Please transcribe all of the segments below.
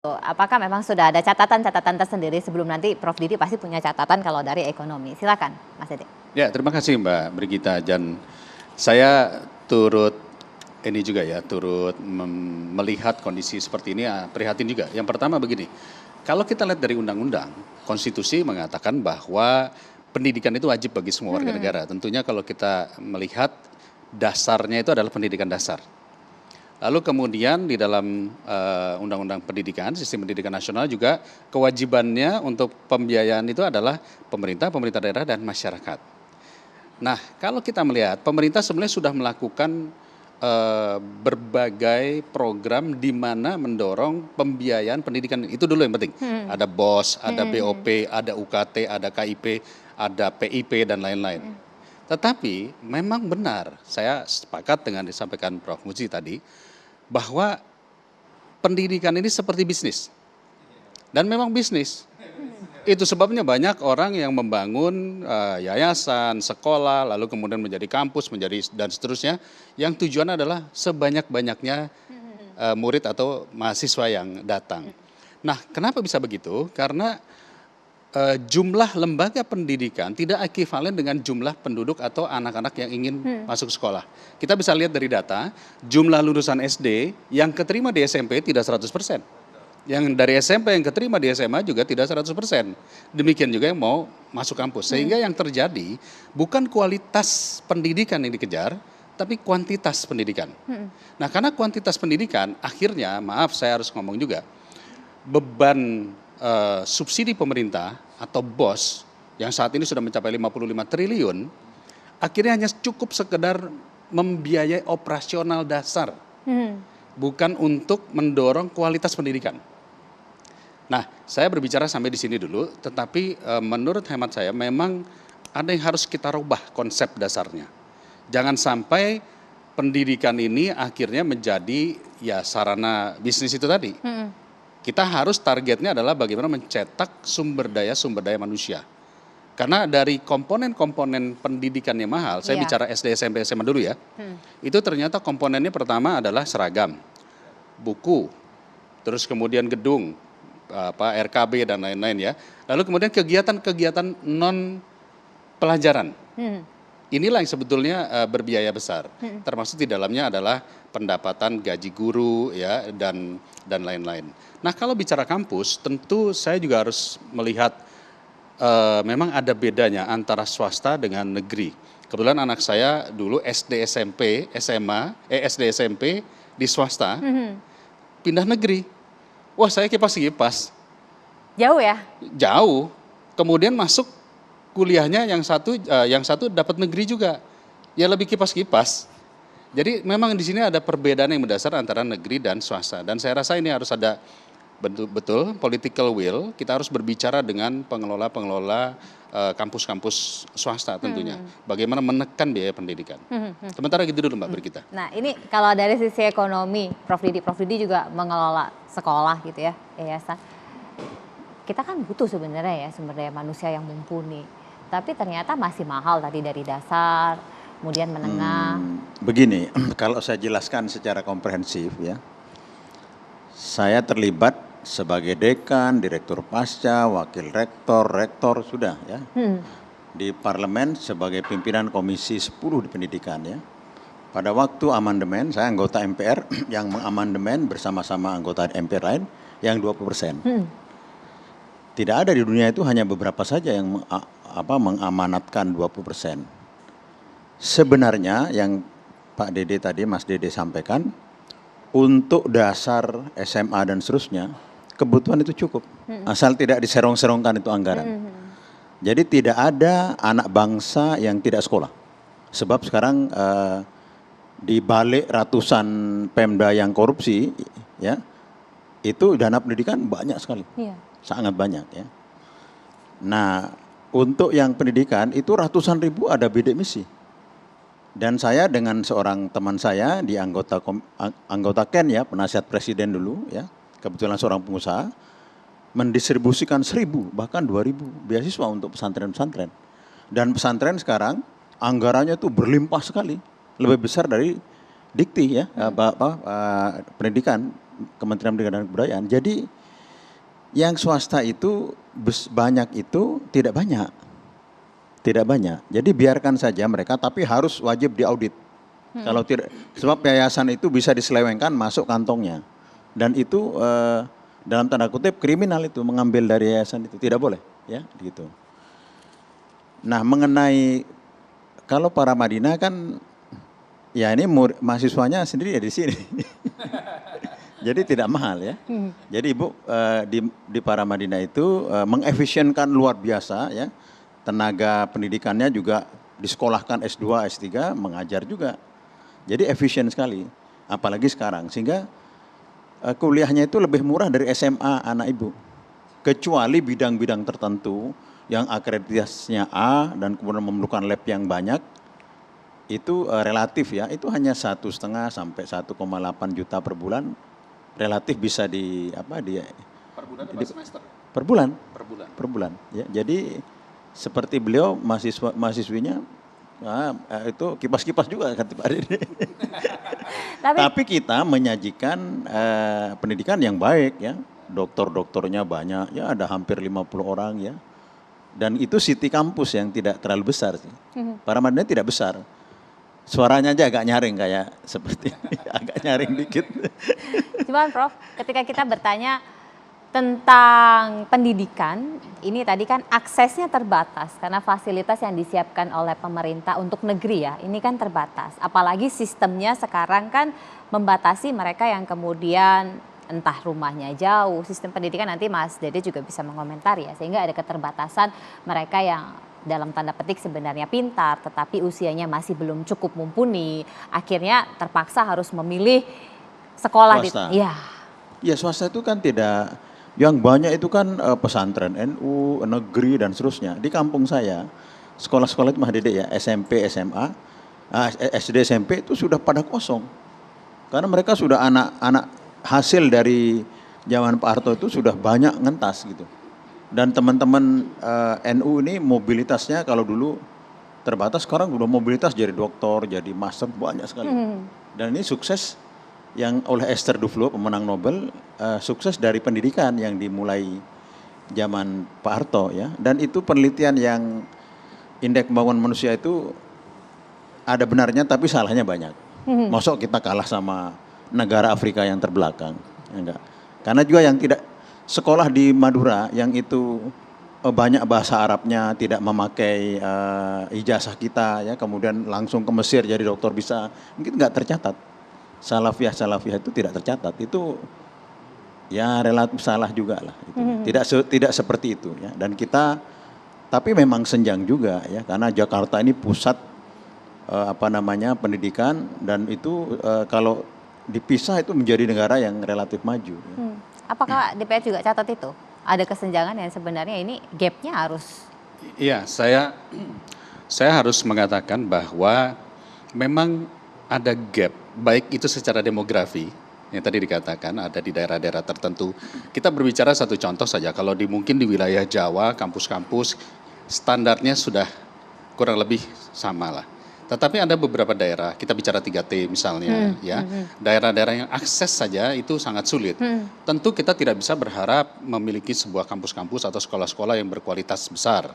Apakah memang sudah ada catatan-catatan tersendiri sebelum nanti Prof. Didi pasti punya catatan kalau dari ekonomi. Silakan Mas Dede. Ya, terima kasih Mbak Brigita. Dan saya turut ini juga ya, turut melihat kondisi seperti ini, prihatin juga. Yang pertama begini, kalau kita lihat dari undang-undang, konstitusi mengatakan bahwa pendidikan itu wajib bagi semua warga negara. Tentunya kalau kita melihat dasarnya itu adalah pendidikan dasar. Lalu kemudian di dalam undang-undang pendidikan, sistem pendidikan nasional juga kewajibannya untuk pembiayaan itu adalah pemerintah, pemerintah daerah dan masyarakat. Nah, kalau kita melihat pemerintah sebenarnya sudah melakukan berbagai program di mana mendorong pembiayaan pendidikan, itu dulu yang penting. Ada BOS, ada BOP, ada UKT, ada KIP, ada PIP dan lain-lain. Tetapi memang benar, saya sepakat dengan disampaikan Prof. Muji tadi, bahwa pendidikan ini seperti bisnis. Dan memang bisnis. Itu sebabnya banyak orang yang membangun yayasan, sekolah, lalu kemudian menjadi kampus, menjadi dan seterusnya, yang tujuan adalah sebanyak-banyaknya murid atau mahasiswa yang datang. Nah, kenapa bisa begitu? Karena jumlah lembaga pendidikan tidak ekivalen dengan jumlah penduduk atau anak-anak yang ingin masuk sekolah. Kita bisa lihat dari data, jumlah lulusan SD yang keterima di SMP tidak 100%. Yang dari SMP yang keterima di SMA juga tidak 100%. Demikian juga yang mau masuk kampus. Sehingga yang terjadi bukan kualitas pendidikan yang dikejar, tapi kuantitas pendidikan. Nah, karena kuantitas pendidikan, akhirnya, maaf saya harus ngomong juga, beban subsidi pemerintah atau BOS yang saat ini sudah mencapai 55 triliun, akhirnya hanya cukup sekedar membiayai operasional dasar, bukan untuk mendorong kualitas pendidikan. Nah, saya berbicara sampai di sini dulu, tetapi menurut hemat saya memang ada yang harus kita rubah konsep dasarnya. Jangan sampai pendidikan ini akhirnya menjadi ya sarana bisnis itu tadi. Kita harus targetnya adalah bagaimana mencetak sumber daya manusia. Karena dari komponen-komponen pendidikan yang mahal, saya bicara SD, SMP, SMA dulu ya, itu ternyata komponennya pertama adalah seragam, buku, terus kemudian gedung, RKB dan lain-lain ya. Lalu kemudian kegiatan-kegiatan non pelajaran. Inilah yang sebetulnya berbiaya besar, termasuk di dalamnya adalah pendapatan gaji guru ya dan lain-lain. Nah, kalau bicara kampus, tentu saya juga harus melihat memang ada bedanya antara swasta dengan negeri. Kebetulan anak saya dulu SD SMP di swasta, pindah negeri. Wah, saya kipas-kipas. Jauh ya? Jauh. Kemudian masuk kuliahnya yang satu dapat negeri juga, ya lebih kipas-kipas. Jadi memang di sini ada perbedaan yang mendasar antara negeri dan swasta. Dan saya rasa ini harus ada betul political will. Kita harus berbicara dengan pengelola kampus-kampus swasta tentunya. Bagaimana menekan biaya pendidikan. Sementara gitu dulu Mbak Brigita. Nah, ini kalau dari sisi ekonomi, Prof. Didi juga mengelola sekolah gitu ya, yayasan. Kita kan butuh sebenarnya ya sumber daya manusia yang mumpuni. Tapi ternyata masih mahal tadi dari dasar, kemudian menengah. Begini, kalau saya jelaskan secara komprehensif ya, saya terlibat sebagai dekan, direktur pasca, wakil rektor sudah ya. Di parlemen sebagai pimpinan komisi 10 di pendidikan ya. Pada waktu amandemen, saya anggota MPR yang mengamandemen bersama-sama anggota MPR lain yang 20%. Tidak ada di dunia itu, hanya beberapa saja yang mengamanatkan 20%. Sebenarnya yang Pak Dede tadi, Mas Dede sampaikan, untuk dasar SMA dan seterusnya, kebutuhan itu cukup. Asal tidak diserong-serongkan itu anggaran. Jadi tidak ada anak bangsa yang tidak sekolah. Sebab sekarang di balik ratusan Pemda yang korupsi, ya, itu dana pendidikan banyak sekali. Sangat banyak ya. Nah, untuk yang pendidikan itu ratusan ribu ada bidik misi. Dan saya dengan seorang teman saya di anggota KEN ya, penasihat presiden dulu ya, kebetulan seorang pengusaha, mendistribusikan 1.000 bahkan 2.000 beasiswa untuk pesantren-pesantren. Dan pesantren sekarang anggarannya itu berlimpah sekali, lebih besar dari Dikti ya, pendidikan, Kementerian Pendidikan dan Kebudayaan. Jadi Yang swasta itu banyak itu tidak banyak. Tidak banyak. Jadi biarkan saja mereka, tapi harus wajib diaudit. Kalau tidak, sebab yayasan itu bisa diselewengkan masuk kantongnya. Dan itu dalam tanda kutip kriminal itu, mengambil dari yayasan itu. Tidak boleh, ya gitu. Nah, mengenai kalau para Madinah kan, ya ini mahasiswanya sendiri ya di sini. Jadi tidak mahal ya. Jadi Ibu di para Madinah itu mengefisienkan luar biasa ya. Tenaga pendidikannya juga disekolahkan S2, S3, mengajar juga. Jadi efisien sekali. Apalagi sekarang. Sehingga kuliahnya itu lebih murah dari SMA anak Ibu. Kecuali bidang-bidang tertentu yang akreditasinya A dan kemudian memerlukan lab yang banyak. Itu relatif ya. Itu hanya 1,5 sampai 1,8 juta per bulan. Relatif bisa Per bulan atau semester? Per bulan. Per bulan. Ya, jadi seperti beliau mahasiswinya itu kipas-kipas juga kata Pak Dede. Tapi kita menyajikan pendidikan yang baik ya. Dokter-dokternya banyak ya, ada hampir 50 orang ya. Dan itu city kampus yang tidak terlalu besar sih. Para Madinah tidak besar. Suaranya aja agak nyaring kayak seperti agak nyaring dikit. Cuman Prof, ketika kita bertanya tentang pendidikan, ini tadi kan aksesnya terbatas karena fasilitas yang disiapkan oleh pemerintah untuk negeri ya, ini kan terbatas. Apalagi sistemnya sekarang kan membatasi mereka yang kemudian entah rumahnya jauh, sistem pendidikan nanti Mas Dede juga bisa mengomentari ya, sehingga ada keterbatasan mereka yang dalam tanda petik sebenarnya pintar tetapi usianya masih belum cukup mumpuni, akhirnya terpaksa harus memilih sekolah Swasta. di Ya swasta itu kan tidak, yang banyak itu kan pesantren NU, negeri dan seterusnya. Di kampung saya, sekolah-sekolah itu Mas Dede ya, SMP, SMA, SD, SMP itu sudah pada kosong. Karena mereka sudah anak-anak hasil dari zaman Pak Harto itu sudah banyak ngentas gitu. Dan teman-teman NU ini mobilitasnya kalau dulu terbatas, sekarang udah mobilitas jadi doktor, jadi master, banyak sekali. Dan ini sukses yang oleh Esther Duflo, pemenang Nobel, sukses dari pendidikan yang dimulai zaman Pak Harto ya. Dan itu penelitian yang indeks pembangunan manusia itu ada benarnya tapi salahnya banyak. Masuk kita kalah sama negara Afrika yang terbelakang, ya enggak. Karena juga yang tidak sekolah di Madura yang itu banyak bahasa Arabnya, tidak memakai ijazah kita ya, kemudian langsung ke Mesir jadi dokter bisa, mungkin nggak tercatat. Salafiyah itu tidak tercatat. Itu ya relatif salah juga lah. Tidak seperti itu ya. Dan kita tapi memang senjang juga ya, karena Jakarta ini pusat pendidikan, dan itu kalau dipisah itu menjadi negara yang relatif maju. Ya. Apakah DPR juga catat itu? Ada kesenjangan yang sebenarnya ini gapnya harus? Iya, saya harus mengatakan bahwa memang ada gap, baik itu secara demografi, yang tadi dikatakan ada di daerah-daerah tertentu. Kita berbicara satu contoh saja, kalau mungkin di wilayah Jawa, kampus-kampus standarnya sudah kurang lebih sama lah. Tetapi ada beberapa daerah, kita bicara 3T misalnya, ya, daerah-daerah yang akses saja itu sangat sulit. Tentu kita tidak bisa berharap memiliki sebuah kampus-kampus atau sekolah-sekolah yang berkualitas besar.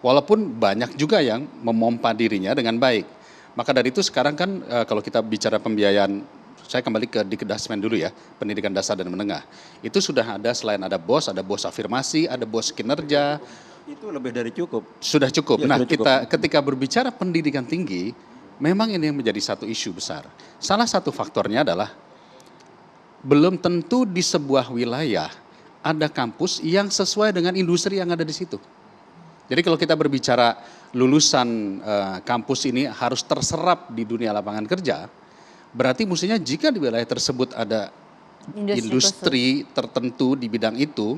Walaupun banyak juga yang memompa dirinya dengan baik. Maka dari itu sekarang kan kalau kita bicara pembiayaan, saya kembali ke Dikdasmen dulu ya, pendidikan dasar dan menengah. Itu sudah ada, selain ada BOS afirmasi, ada BOS kinerja. Itu lebih dari cukup. Sudah cukup. Ya, nah, sudah kita ketika berbicara pendidikan tinggi, memang ini yang menjadi satu isu besar. Salah satu faktornya adalah belum tentu di sebuah wilayah ada kampus yang sesuai dengan industri yang ada di situ. Jadi kalau kita berbicara lulusan kampus ini harus terserap di dunia lapangan kerja, berarti mestinya jika di wilayah tersebut ada industri tertentu di bidang itu,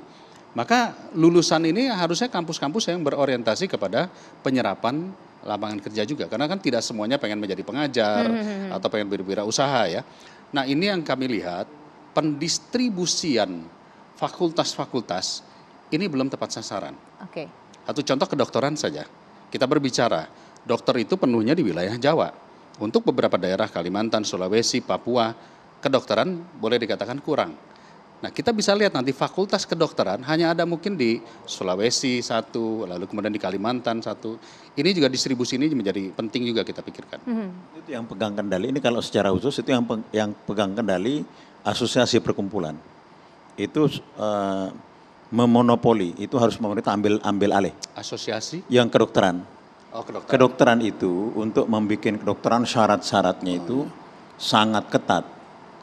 maka lulusan ini harusnya kampus-kampus yang berorientasi kepada penyerapan lapangan kerja juga. Karena kan tidak semuanya pengen menjadi pengajar atau pengen berwirausaha ya. Nah ini yang kami lihat, pendistribusian fakultas-fakultas ini belum tepat sasaran. Oke. Satu contoh kedokteran saja. Kita berbicara, dokter itu penuhnya di wilayah Jawa. Untuk beberapa daerah Kalimantan, Sulawesi, Papua, kedokteran boleh dikatakan kurang. Nah, kita bisa lihat nanti fakultas kedokteran hanya ada mungkin di Sulawesi satu, lalu kemudian di Kalimantan satu. Ini juga distribusi ini menjadi penting juga kita pikirkan. Itu yang pegang kendali, ini kalau secara khusus itu yang pegang kendali asosiasi perkumpulan. Itu memonopoli, itu harus pemerintah ambil alih. Asosiasi? Yang kedokteran. Oh, kedokteran. Kedokteran itu untuk membuat kedokteran syarat-syaratnya itu sangat ketat.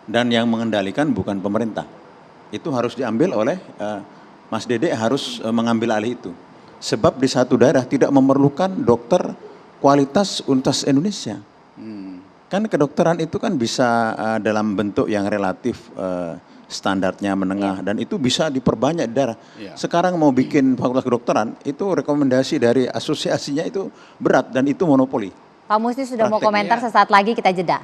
Dan yang mengendalikan bukan pemerintah. Itu harus diambil oleh Mas Dede harus mengambil alih itu. Sebab di satu daerah tidak memerlukan dokter kualitas Universitas Indonesia. Kan kedokteran itu kan bisa dalam bentuk yang relatif standarnya menengah dan itu bisa diperbanyak di daerah. Sekarang mau bikin fakultas kedokteran itu rekomendasi dari asosiasinya itu berat dan itu monopoli. Pak Musni sudah mau Prakteknya komentar sesaat lagi, kita jeda.